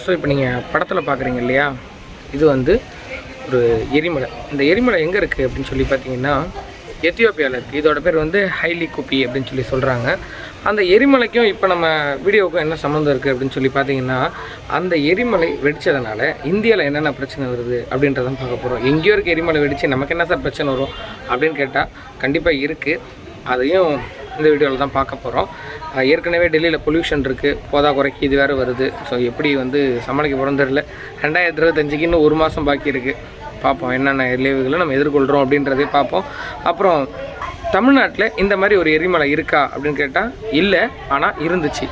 So இப்போ நீங்கள் படத்தில் பார்க்குறீங்க இல்லையா, இது வந்து ஒரு எரிமலை. இந்த எரிமலை எங்கே இருக்குது அப்படின்னு சொல்லி பார்த்தீங்கன்னா எத்தியோப்பியாவில் இருக்குது. இதோட பேர் வந்து ஹைலி குப்பி அப்படின்னு சொல்லி சொல்கிறாங்க. அந்த எரிமலைக்கும் இப்போ நம்ம வீடியோவுக்கும் என்ன சம்மந்தம் இருக்குது அப்படின்னு சொல்லி பார்த்தீங்கன்னா, அந்த எரிமலை வெடித்ததுனால இந்தியாவில் என்னென்ன பிரச்சனை வருது அப்படின்றதான் பார்க்க போகிறோம். எங்கேயோ இருக்க எரிமலை வெடித்து நமக்கு என்ன சார் பிரச்சனை வரும் அப்படின்னு கேட்டால் கண்டிப்பாக இருக்குது. அதையும் இந்த வீடியோவில் தான் பார்க்க போகிறோம். ஏற்கனவே டெல்லியில் பொல்யூஷன் இருக்குது, போதா குறைக்கி இது வேறு வருது. ஸோ எப்படி வந்து சமாளிக்க போகிறோம் தெரியல. 2025க்கு இன்னும் 1 மாதம் பாக்கி இருக்குது. பார்ப்போம் என்னென்ன விளைவுகளை நம்ம எதிர்கொள்கிறோம் அப்படின்றதே பார்ப்போம். அப்புறம் தமிழ்நாட்டில் இந்த மாதிரி ஒரு எரிமலை இருக்கா அப்படின்னு கேட்டால் இல்லை, ஆனால் இருந்துச்சு.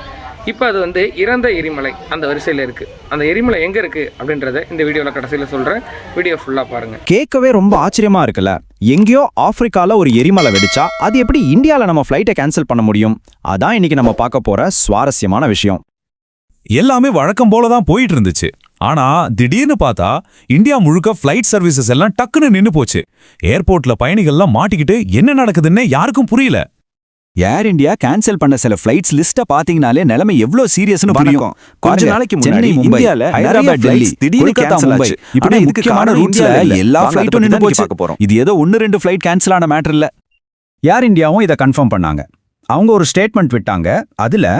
இப்போ அது வந்து இறந்த எரிமலை அந்த வரிசையில் இருக்குது. அந்த எரிமலை எங்கே இருக்குது அப்படின்றத இந்த வீடியோவில் கடைசியில் சொல்கிறேன். வீடியோ ஃபுல்லாக பாருங்கள். கேட்கவே ரொம்ப ஆச்சரியமா இருக்குல்ல. எங்கேயோ ஆப்பிரிக்கால ஒரு எரிமலை வெடிச்சா அது எப்படி இந்தியாவில் நம்ம ஃப்ளைட்டை கேன்சல் பண்ண முடியும்? அதான் இன்னைக்கு நம்ம பார்க்க போற சுவாரஸ்யமான விஷயம். எல்லாமே வழக்கம் போல தான் போயிட்டு இருந்துச்சு. ஆனா திடீர்னு பார்த்தா இந்தியா முழுக்க ஃப்ளைட் சர்வீசஸ் எல்லாம் டக்குன்னு நின்னு போச்சு. ஏர்போர்ட்ல பயணிகள்லாம் மாட்டிக்கிட்டு என்ன நடக்குதுன்னு யாருக்கும் புரியல. ஏர் இந்தியா கேன்சல் பண்ண சில ஃப்ளைட்ஸ் லிஸ்ட பாத்தீங்கனாலே நிலைமை எவ்வளவு சீரியஸ்னு புரியும். கொஞ்ச நாளைக்கு முன்னாடி இந்தியால நிறைய டெல்லி திடீர்னு கேன்சல் ஆச்சு. இப்படி முக்கியமான ரூட்ஸ்ல எல்லா ஃப்ளைட்டும் நின்னு போச்சு. இது ஏதோ 1-2 ஃப்ளைட் கேன்சல் ஆன மேட்டர் இல்ல. ஏர் இந்தியாவும் இதை கன்ஃபார்ம் பண்ணாங்க. அவங்க ஒரு ஸ்டேட்மெண்ட் விட்டாங்க. அதுல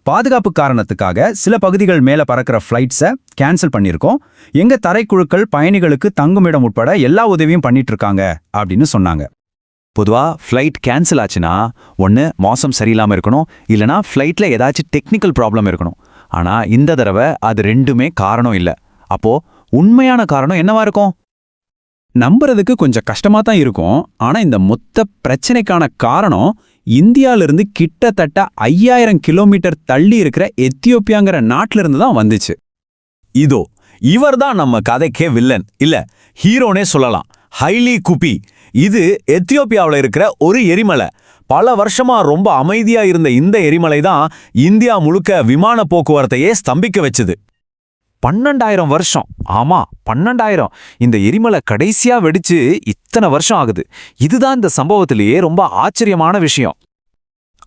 பாதுகாப்பு காரணத்துக்காக சில பகுதிகள் மேல பறக்கிற ஃப்ளைட்ஸை கேன்சல் பண்ணியிருக்கோம். எங்க தரைக்குழுக்கள் பயணிகளுக்கு தங்குமிடம் உட்பட எல்லா உதவியும் பண்ணிட்டு இருக்காங்க அப்படின்னு சொன்னாங்க. பொதுவா ஃப்ளைட் கேன்சல் ஆச்சுன்னா ஒன்று மோசம் சரியில்லாமல் இருக்கணும், இல்லைனா ஃப்ளைட்டில் ஏதாச்சும் டெக்னிக்கல் ப்ராப்ளம் இருக்கணும். ஆனால் இந்த தடவை அது ரெண்டுமே காரணம் இல்லை. அப்போ உண்மையான காரணம் என்னவா இருக்கும்? நம்புறதுக்கு கொஞ்சம் கஷ்டமாக தான் இருக்கும். ஆனால் இந்த மொத்த பிரச்சனைக்கான காரணம் இந்தியாவிலிருந்து கிட்டத்தட்ட 5000 கிலோமீட்டர் தள்ளி இருக்கிற எத்தியோப்பியாங்கிற நாட்டிலிருந்து தான் வந்துச்சு. இதோ இவர் தான் நம்ம கதைக்கே வில்லன், இல்ல ஹீரோனே சொல்லலாம். ஹைலி குப்பி. இது எத்தியோப்பியாவில் இருக்கிற ஒரு எரிமலை. பல வருஷமா ரொம்ப அமைதியா இருந்த இந்த எரிமலை தான் இந்தியா முழுக்க விமான போக்குவரத்தையே ஸ்தம்பிக்க வச்சுது. 12,000 வருஷம். ஆமா, 12,000. இந்த எரிமலை கடைசியா வெடிச்சு இத்தனை வருஷம் ஆகுது. இதுதான் இந்த சம்பவத்திலேயே ரொம்ப ஆச்சரியமான விஷயம்.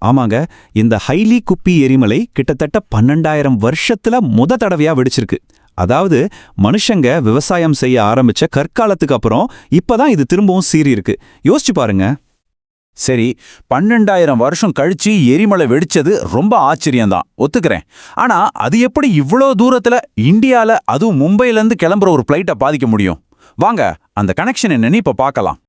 ஆமாங்க, இந்த ஹைலி குப்பி எரிமலை கிட்டத்தட்ட 12,000 வருஷத்துல தடவையா வெடிச்சிருக்கு. அதாவது மனுஷங்க விவசாயம் செய்ய ஆரம்பிச்ச கற்காலத்துக்கு அப்புறம் இப்பதான் இது திரும்பவும் சீறி இருக்கு. யோசிச்சு பாருங்க. சரி, 12,000 வருஷம் கழிச்சு எரிமலை வெடிச்சது ரொம்ப ஆச்சரியம்தான், ஒத்துக்கிறேன். ஆனா அது எப்படி இவ்வளோ தூரத்துல இந்தியால, அதுவும் மும்பையிலேருந்து கிளம்புற ஒரு ஃப்ளைட்டை பாதிக்க முடியும்? வாங்க அந்த கனெக்ஷன் என்னன்னு இப்ப பார்க்கலாம்.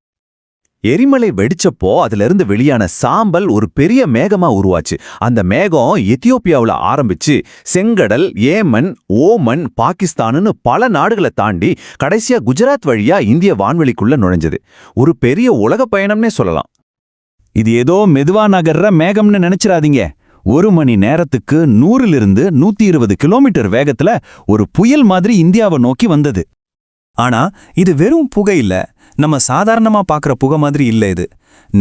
எரிமலை வெடிச்சப்போ அதுல இருந்து வெளியான சாம்பல் ஒரு பெரிய மேகமா உருவாச்சு. அந்த மேகம் எத்தியோப்பியாவுல ஆரம்பிச்சு செங்கடல், ஏமன், ஓமன், பாகிஸ்தான்னு பல நாடுகளை தாண்டி கடைசியா குஜராத் வழியா இந்திய வான்வெளிக்குள்ள நுழைஞ்சது. ஒரு பெரிய உலக பயணம்னே சொல்லலாம். இது ஏதோ மெதுவா நகர்ற மேகம்னு நினைச்சிடாதீங்க. 1 மணி நேரத்துக்கு 100லிருந்து 120 கிலோமீட்டர் வேகத்துல ஒரு புயல் மாதிரி இந்தியாவை நோக்கி வந்தது. ஆனா இது வெறும் புகை இல்ல, நம்ம சாதாரணமா பார்க்குற புகை மாதிரி இல்ல. இது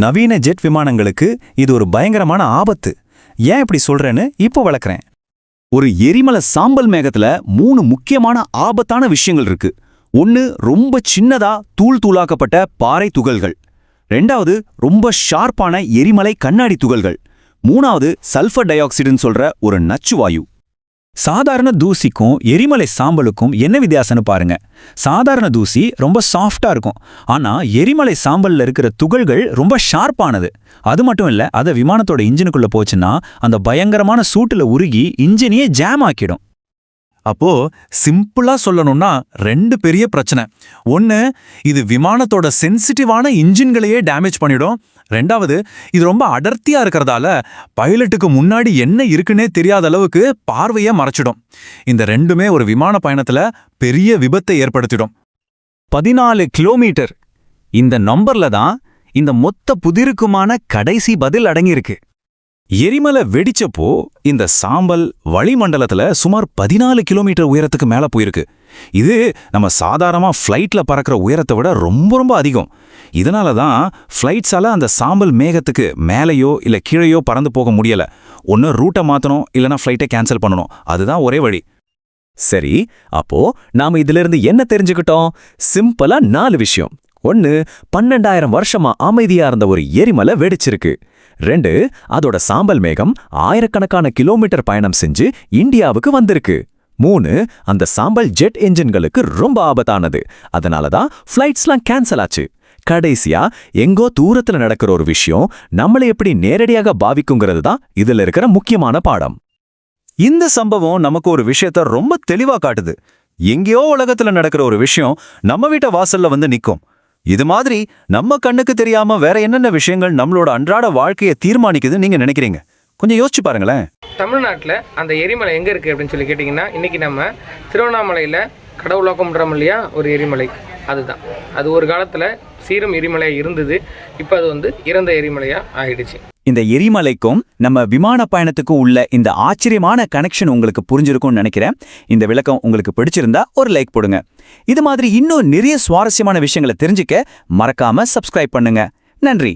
நவீன ஜெட் விமானங்களுக்கு இது ஒரு பயங்கரமான ஆபத்து. ஏன் இப்படி சொல்றேன்னு இப்போ விளக்குறேன். ஒரு எரிமலை சாம்பல் மேகத்துல 3 முக்கியமான ஆபத்தான விஷயங்கள் இருக்கு. ஒன்னு, ரொம்ப சின்னதா தூள் தூளாக்கப்பட்ட பாறை துகள்கள். 2வது, ரொம்ப ஷார்ப்பான எரிமலை கண்ணாடி துகள்கள். 3வது, சல்ஃபர் டை ஆக்சைடுன்னு சொல்ற ஒரு நச்சுவாயு. சாதாரண தூசிக்கும் எரிமலை சாம்பலுக்கும் என்ன வித்தியாசம்னு பாருங்க. சாதாரண தூசி ரொம்ப சாஃப்டா இருக்கும், ஆனா எரிமலை சாம்பல்ல இருக்கிற துகள்கள் ரொம்ப ஷார்ப்பானது. அது மட்டும் இல்ல, அதை விமானத்தோட இன்ஜினுக்குள்ள போச்சுன்னா அந்த பயங்கரமான சூட்டுல உருகி இன்ஜினையே ஜாம் ஆக்கிடும். அப்போ சிம்பிளா சொல்லணும்னா 2 பெரிய பிரச்சனை. ஒன்னு, இது விமானத்தோட சென்சிட்டிவான இன்ஜின்களையே டேமேஜ் பண்ணிடும். 2வது, இது ரொம்ப அடர்த்தியா இருக்கிறதால பைலட்டுக்கு முன்னாடி என்ன இருக்குன்னே தெரியாத அளவுக்கு பார்வையை மறைச்சிடும். இந்த 2மே ஒரு விமான பயணத்துல பெரிய விபத்தை ஏற்படுத்திடும். 14 கிலோமீட்டர். இந்த நம்பர்ல தான் இந்த மொத்த புதிருக்குமான கடைசி பதில் அடங்கியிருக்கு. எரிமலை வெடிச்சப்போ இந்த சாம்பல் வளிமண்டலத்துல சுமார் 14 கிலோமீட்டர் உயரத்துக்கு மேல போயிருக்கு. இது நம்ம சாதாரணமா ஃப்ளைட்ல பறக்கிற உயரத்தை விட ரொம்ப ரொம்ப அதிகம். இதனால தான் ஃப்ளைட்ஸால அந்த சாம்பல் மேகத்துக்கு மேலேயோ இல்ல கீழேயோ பறந்து போக முடியல. ஒன்று ரூட்டை மாற்றணும், இல்லைனா ஃப்ளைட்டை கேன்சல் பண்ணணும். அதுதான் ஒரே வழி. சரி, அப்போ நாம இதிலிருந்து என்ன தெரிஞ்சுக்கிட்டோம்? சிம்பிளா 4 விஷயம். 1, 12,000 வருஷமா அமைதியா இருந்த ஒரு எரிமலை வெடிச்சிருக்கு. 2, அதோட சாம்பல் மேகம் ஆயிரக்கணக்கான கிலோமீட்டர் பயணம் செஞ்சு இந்தியாவுக்கு வந்திருக்கு. 3 அந்த சாம்பல் ஜெட் என்ஜின்களுக்கு ரொம்ப ஆபத்தானது. அதனால தான் ஃப்ளைட்ஸ்லாம் கேன்சல் ஆச்சு. கடைசியா எங்கோ தூரத்துல நடக்கிற ஒரு விஷயம் நம்மளை எப்படி நேரடியாக பாதிக்குங்கிறது தான் இதுல இருக்கிற முக்கியமான பாடம். இந்த சம்பவம் நமக்கு ஒரு விஷயத்த ரொம்ப தெளிவா காட்டுது. எங்கேயோ உலகத்துல நடக்கிற ஒரு விஷயம் நம்ம வீட்டு வாசல்ல வந்து நிக்கும். இது மாதிரி நம்ம கண்ணுக்கு தெரியாம வேற என்னென்ன விஷயங்கள் நம்மளோட அன்றாட வாழ்க்கையை தீர்மானிக்குதுன்னு நீங்க நினைக்கிறீங்க? கொஞ்சம் யோசிச்சு பாருங்களேன். தமிழ்நாட்டில் அந்த எரிமலை எங்கே இருக்குது அப்படின்னு சொல்லி கேட்டிங்கன்னா, இன்றைக்கி நம்ம திருவண்ணாமலையில் கடவுளாக்கம் பண்ணுறோம் இல்லையா, ஒரு எரிமலை. அதுதான் அது ஒரு காலத்தில் சீரம் எரிமலையாக இருந்தது. இப்போ அது வந்து இறந்த எரிமலையாக ஆயிடுச்சு. இந்த எரிமலைக்கும் நம்ம விமான பயணத்துக்கும் உள்ள இந்த ஆச்சரியமான கனெக்ஷன் உங்களுக்கு புரிஞ்சிருக்கும்னு நினைக்கிறேன். இந்த விளக்கம் உங்களுக்கு பிடிச்சிருந்தா ஒரு லைக் போடுங்க. இது மாதிரி இன்னும் நிறைய சுவாரஸ்யமான விஷயங்களை தெரிஞ்சுக்க மறக்காம சப்ஸ்கிரைப் பண்ணுங்க. நன்றி.